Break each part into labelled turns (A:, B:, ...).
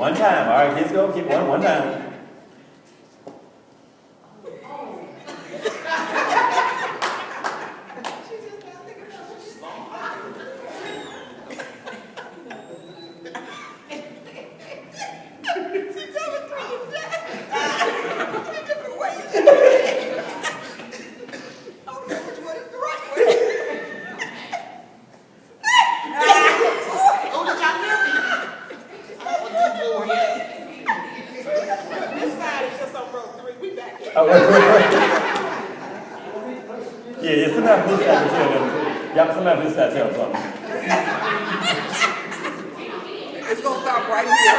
A: One time. All right, kids go. Keep one time. Yeah, sometimes this side will tell them. Yeah, sometimes this side tells something.
B: It's going to stop right here.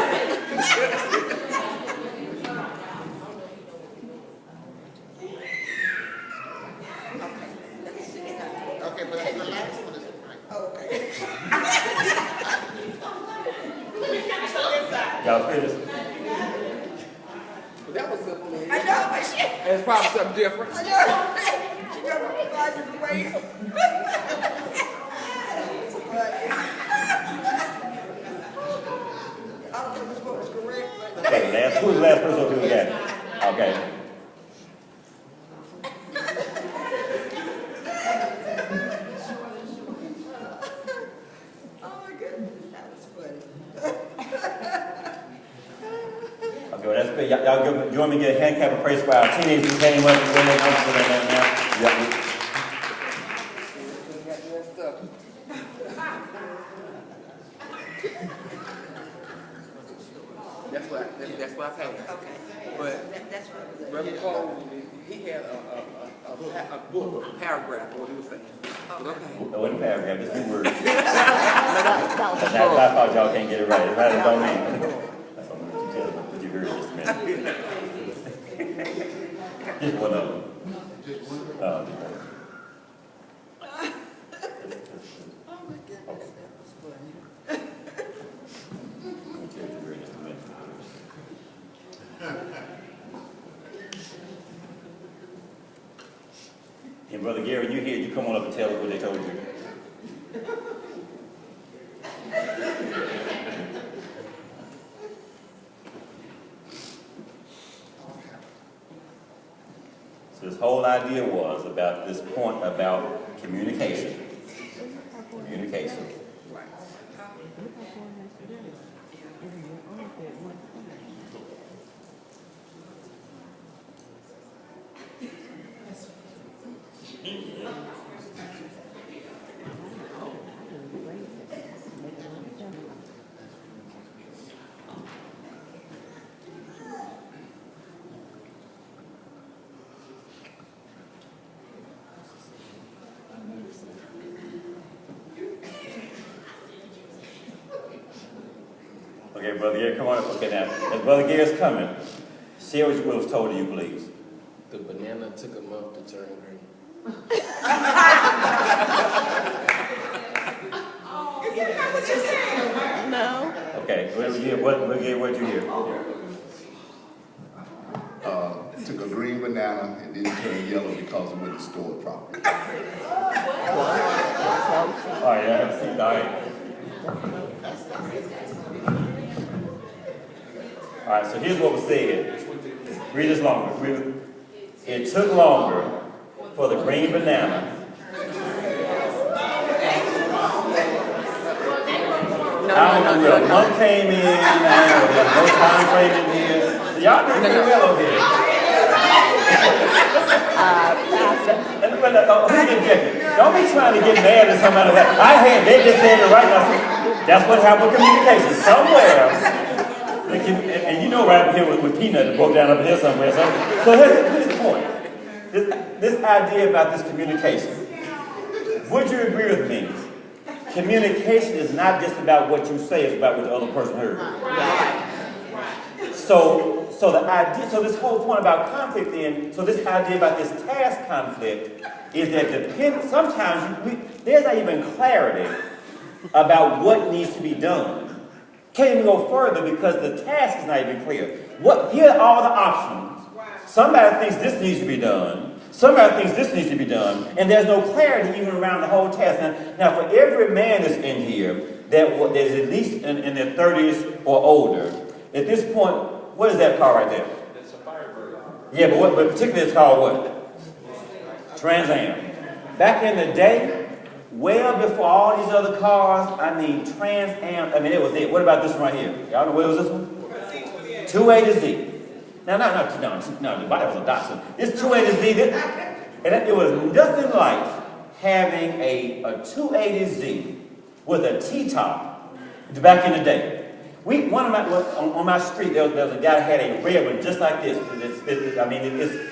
C: Okay, but that's the last one, is right?
B: Okay.
A: Y'all finish?
B: But that was simple.
D: I know, but shit.
B: It's probably something different.
D: I know. She got me 5 different ways. I don't know which one was correct, but
A: Okay, who's the last person who got it? Okay.
D: oh my goodness, that was funny.
A: Okay, well, that's good. Y'all give, you want me to get a hand clap of praise for our teenagers who came up and went in on for that now? Yeah.
B: That's what I paid.
D: Okay.
B: But
D: That's what it was.
B: Brother Cole, he had a book, a paragraph, what he was saying. But okay.
A: It wasn't a paragraph, just 2 words.
E: That was a
A: I thought y'all can't get it right. It's right, it don't mean. That's what I'm going to tell you what you heard just a minute. Just one of them.
C: Just one.
A: Just one.
D: Oh my goodness, that was funny.
A: I'll tell you what you heard just a minute. And Brother Gary, you here, you come on up and tell us what they told you. So this whole idea was about this point about communication. Communication. Okay, Brother Gary, come on up. Okay, now, as Brother Gary's coming, share what was told to you, please.
F: The banana took a month to turn green.
E: No.
A: Okay, what did you hear?
G: Took a green banana and didn't turn yellow because it wasn't stored properly.
A: All right, yeah, see, all right. All right, so here's what was said. Read this longer. It took longer for the green banana. I don't know where a month came in, there's no time frame in here. So y'all doing pretty well over here. Who's objecting? Don't be trying to get mad at somebody like they just said it right now. That's what happened with communication. Somewhere, and you know right up here with Peanut, it broke down up here somewhere. So here's the point. This idea about this communication. Would you agree with me? Communication is not just about what you say, it's about what the other person heard. So the idea, so this whole point about conflict then, so this idea about this task conflict is that sometimes there's not even clarity about what needs to be done. Can't even go further because the task is not even clear. Here are all the options. Somebody thinks this needs to be done. Somebody thinks this needs to be done. And there's no clarity even around the whole task. Now for every man that's in here that is at least in their 30s or older, At this point, what is that car right there?
F: That's a Firebird.
A: Yeah, but particularly it's called what? Trans Am. Back in the day, well before all these other cars, I mean Trans Am, I mean it was it. What about this one right here? Y'all know what was this one? 2A to Z. No, the body was a Datsun. This 2A to Z, it was nothing like having a 2A to Z with a T-top back in the day. On my street, there was a guy who had a red one just like this.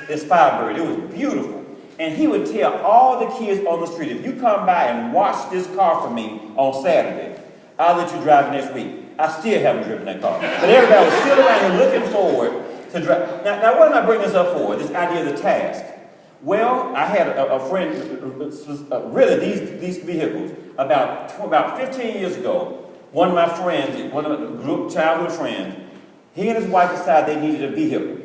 A: It's Firebird. It was beautiful. And he would tell all the kids on the street, if you come by and watch this car for me on Saturday, I'll let you drive next week. I still haven't driven that car. But everybody was still around here looking forward to drive. Now, what am I bringing this up for? This idea of the task. Well, I had a friend, really these vehicles, about 15 years ago, one of my friends, one of my childhood friends, he and his wife decided they needed a vehicle.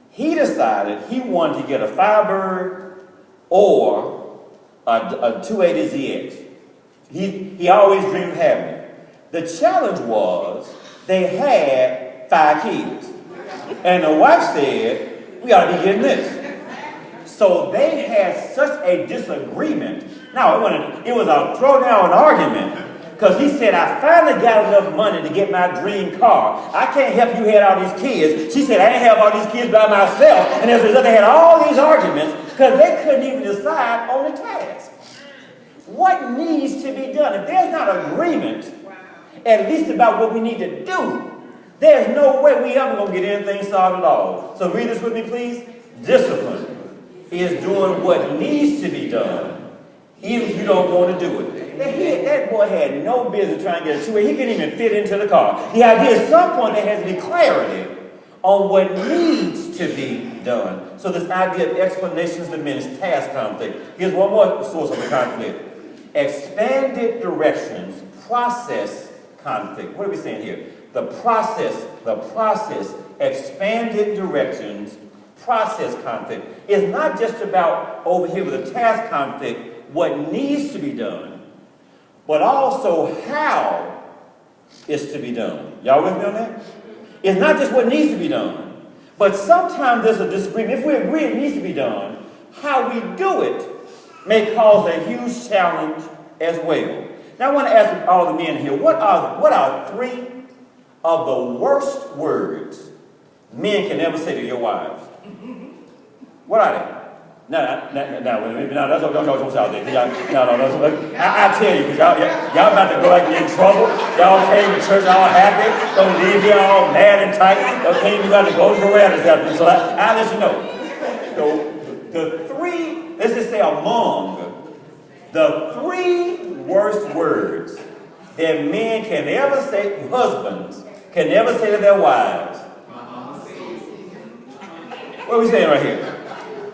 A: He decided he wanted to get a Firebird or a 280 ZX. He always dreamed of having it. The challenge was they had 5 kids. And the wife said, we ought to be getting this. So they had such a disagreement. Now, it was a throwdown argument. Because he said, I finally got enough money to get my dream car. I can't help you had all these kids. She said, I didn't have all these kids by myself. And as a result, they had all these arguments because they couldn't even decide on the task. What needs to be done? If there's not agreement, at least about what we need to do, there's no way we ever going to get anything solved at all. So read this with me, please. Discipline is doing what needs to be done, even if you don't want to do it. That boy had no business trying to get a 2A. He couldn't even fit into the car. The idea at some point there has to be clarity on what needs to be done. So this idea of explanations diminished task conflict. Here's one more source of the conflict. Expanded directions, process conflict. What are we saying here? The process, expanded directions, process conflict. It's not just about over here with the task conflict, what needs to be done, but also how it's to be done. Y'all with me on that? It's not just what needs to be done, but sometimes there's a disagreement. If we agree it needs to be done, how we do it may cause a huge challenge as well. Now I want to ask all the men here, what are 3 of the worst words men can ever say to your wives? What are they? No, don't shout there. I tell you, because y'all about to go like in trouble. Y'all came to church all happy. Don't leave here all mad and tight. Y'all came, you got to go to the this afternoon. So I'll let you know. The 3, let's just say among the 3 worst words that men can ever say, husbands can never say to their wives. What are we saying right here?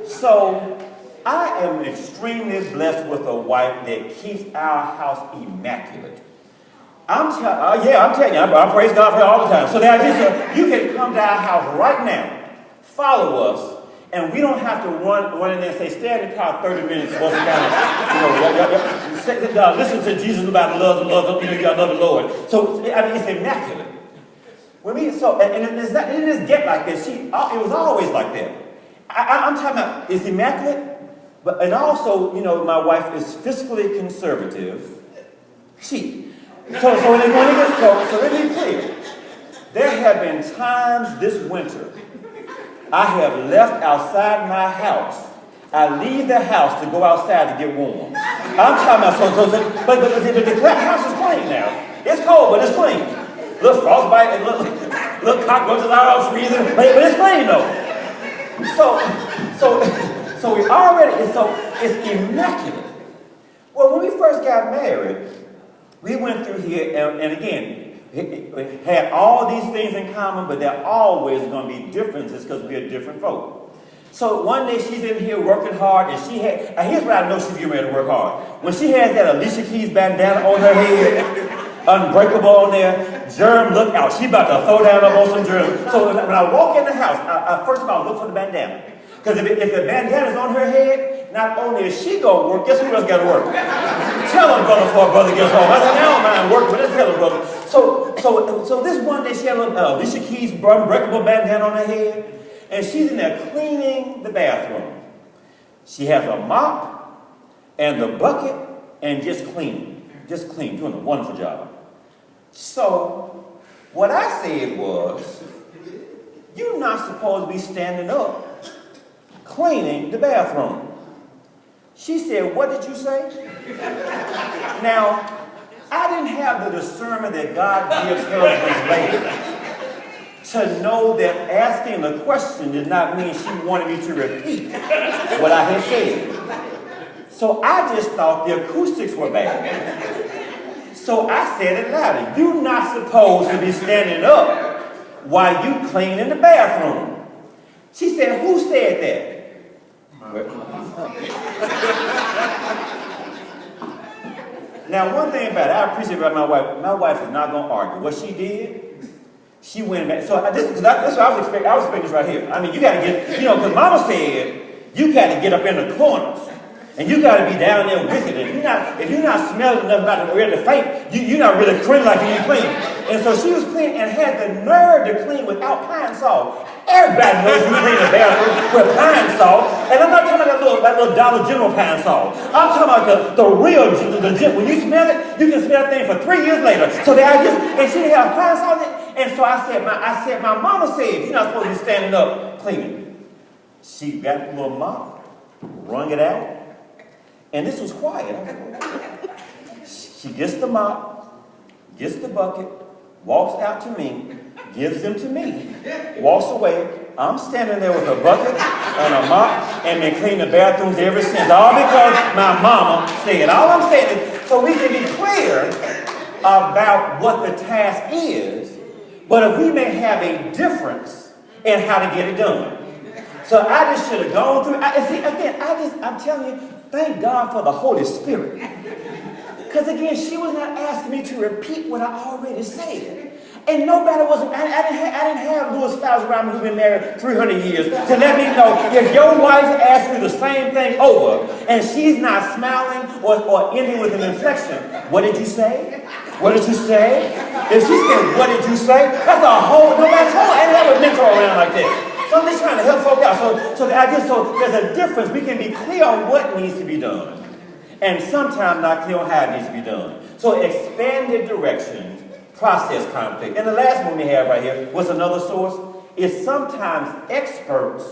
A: So, I am extremely blessed with a wife that keeps our house immaculate. I'm telling you, I praise God for her all the time. So the idea is, you can come to our house right now, follow us, and we don't have to run in there and say, stay in the car 30 minutes for us to kind of, listen to Jesus about love, you love the Lord. So, it's immaculate. It doesn't get like this. It was always like that. I'm talking about, it's immaculate, and also, my wife is fiscally conservative. So let me be clear. There have been times this winter I have left outside my house. I leave the house to go outside to get warm. I'm talking about, but the house is clean now. It's cold, but it's clean. Little frostbite and little cockroaches out all freezing, but it's clean though. So it's immaculate. Well, when we first got married, we went through here, and again, we had all these things in common, but there are always going to be differences because we're different folk. So one day she's in here working hard, and here's what I know she's getting ready to work hard. When she has that Alicia Keys bandana on her head, unbreakable on there, germ, look out. She about to throw down up on some germs. So when I walk in the house, I first of all look for the bandana. Because if the bandana is on her head, not only is she going to work, guess who else got to work? Tell him, brother, before a brother gets home. I said, I don't mind work, but let's tell him, brother. so this one day she had a little Alicia Keys unbreakable bandana on her head, and she's in there cleaning the bathroom. She has a mop and the bucket and just cleaning, doing a wonderful job. So what I said was, you're not supposed to be standing up cleaning the bathroom. She said, what did you say? Now, I didn't have the discernment that God gives husbands later to know that asking the question did not mean she wanted me to repeat what I had said. So I just thought the acoustics were bad. So I said it louder. You're not supposed to be standing up while you clean in the bathroom. She said, who said that? Now, one thing about it, I appreciate about my wife is not going to argue. What she did, she went back. So that's what I was expecting. I was expecting this right here. I mean, you got to get, because Mama said, you got to get up in the corners. And you got to be down there with it. If you're not smelling enough about to ready to faint, you're not really clean like you clean. And so she was clean and had the nerve to clean without pine salt. Everybody knows you clean the bathroom with pine salt. And I'm not talking about that little Dollar General pine salt. I'm talking about the real, when you smell it, you can smell that thing for 3 years later. So and she didn't have pine salt in it. And so I said, my mama said, you're not supposed to be standing up cleaning. She got a little mop, wrung it out. And this was quiet. She gets the mop, gets the bucket, walks out to me, gives them to me, walks away. I'm standing there with a bucket and a mop and been cleaning the bathrooms ever since. All because my mama said. All I'm saying is so we can be clear about what the task is, but if we may have a difference in how to get it done. So I just should have gone through. I'm telling you, thank God for the Holy Spirit. Because again, she was not asking me to repeat what I already said. And nobody wasn't, I didn't have Louis Fowles around me who've been married 300 years to let me know if your wife asks you the same thing over and she's not smiling or ending with an inflection, what did you say? What did you say? If she said, what did you say? That's a whole, I didn't have a mentor around like that. So I'm just trying to help folk out. So there's a difference. We can be clear on what needs to be done. And sometimes not clear on how it needs to be done. So expanded directions, process conflict. And the last one we have right here was another source. Is sometimes experts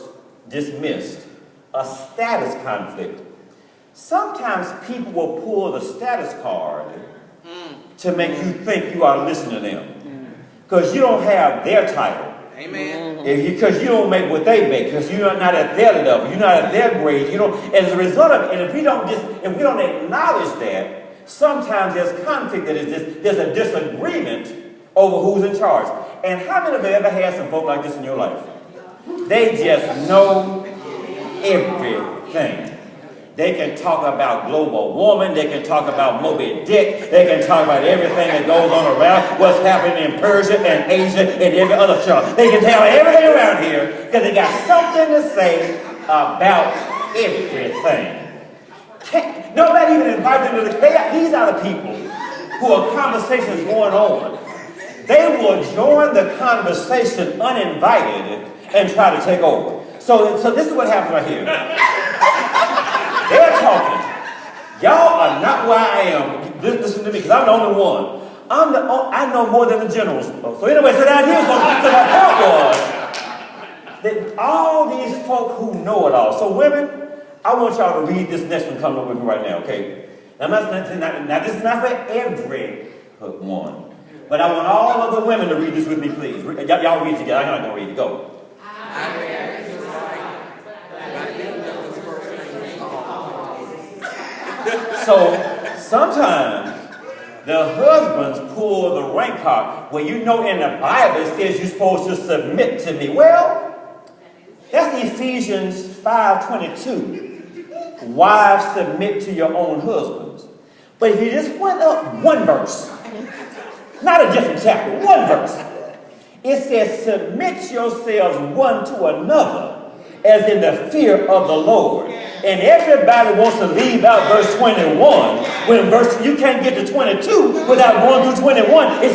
A: dismissed a status conflict. Sometimes people will pull the status card to make you think you are listening to them. Because you don't have their title.
B: Amen.
A: Because you don't make what they make, because you're not at their level, you're not at their grade. As a result of it, and if we don't acknowledge that, sometimes there's conflict. There's a disagreement over who's in charge. And how many of you ever had some folk like this in your life? They just know everything. They can talk about global warming. They can talk about Moby Dick. They can talk about everything that goes on around, what's happening in Persia and Asia and every other show. They can tell everything around here because they got something to say about everything. Nobody even invite them to these are the people who are conversations going on. They will join the conversation uninvited and try to take over. So this is what happens right here. They're talking. Y'all are not where I am. Listen to me, because I'm the only one. I know more than the generals. So anyway, so down here, so my point was that all these folk who know it all. So women, I want y'all to read this next one coming up with me right now, okay? Now this is not for every one. But I want all of the women to read this with me, please. Y'all read it together. I'm not going to read it. Go. So sometimes the husbands pull the rank card where in the Bible it says you're supposed to submit to me. Well, that's Ephesians 5:22. Wives, submit to your own husbands. But if you just went up one verse, not a different chapter, one verse, it says submit yourselves one to another as in the fear of the Lord. And everybody wants to leave out verse 21 when you can't get to 22 without going through 21. It's just